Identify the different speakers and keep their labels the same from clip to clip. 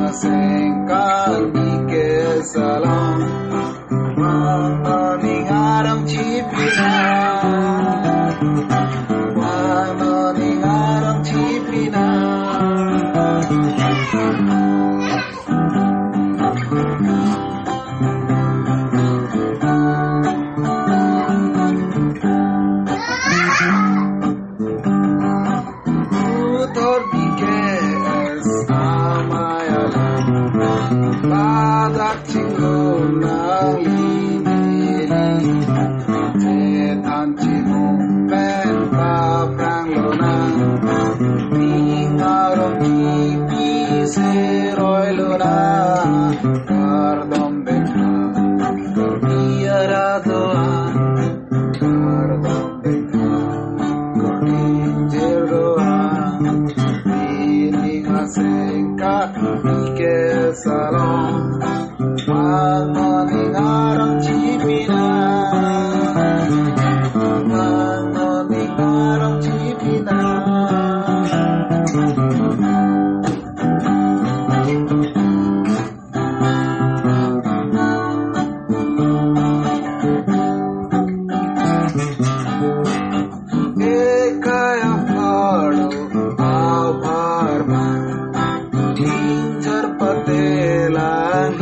Speaker 1: sengkang di kesalam manoning aram cipina manoning aram cipina badak cingu nang linili cetan cingu pen paprang lonang ningarong kipi seroi lonang kardom beka kordiara doan kardom beka kordinjer doan ini ngasengka ike salon manoning aram cipina manoning aram cipina ekaya padu abarman tinjar patelang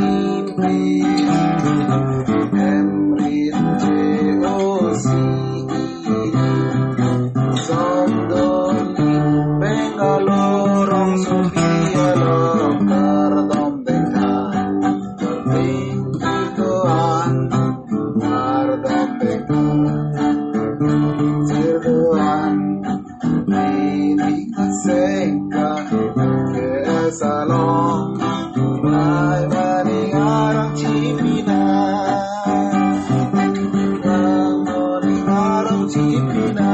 Speaker 1: salon mai maning aram cipina maning aram cipina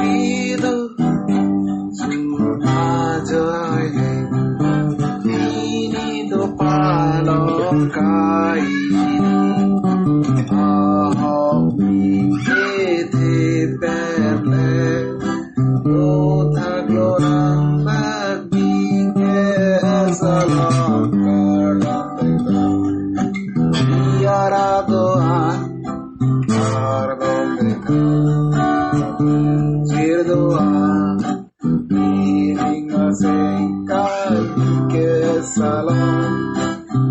Speaker 1: itu sumajai ini do palong kai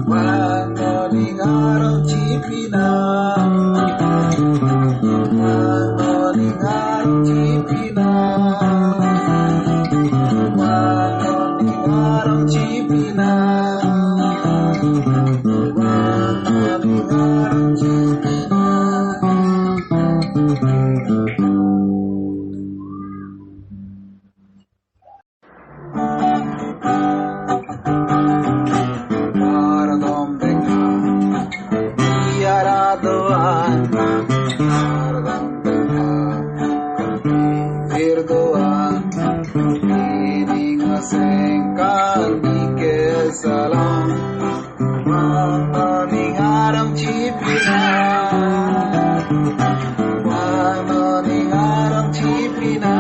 Speaker 1: manoning aram cipina manoning aram cipina manoning aram cipina manoning aram cipina. Sengkang di kesalam manoning aram cipina manoning aram cipina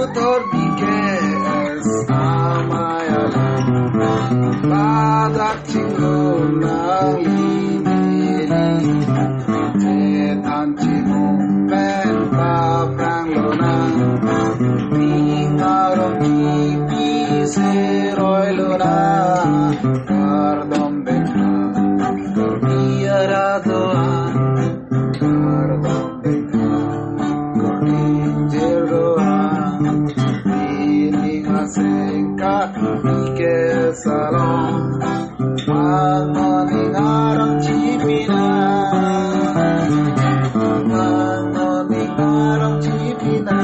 Speaker 1: utor di kes badak cingu nang linili cetan cingu pen paprang lonang ningarong kipi seroi lonang kardom beka kordiara doan kardom beka kordinjer doan ini ngasengka ike salon manoning aram cipina manoning aram cipina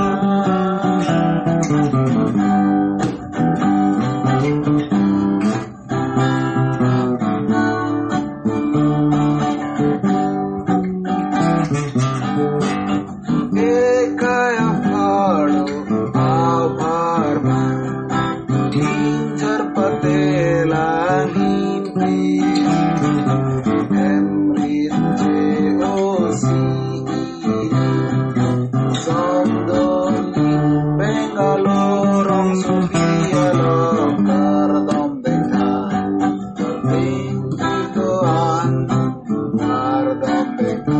Speaker 1: peka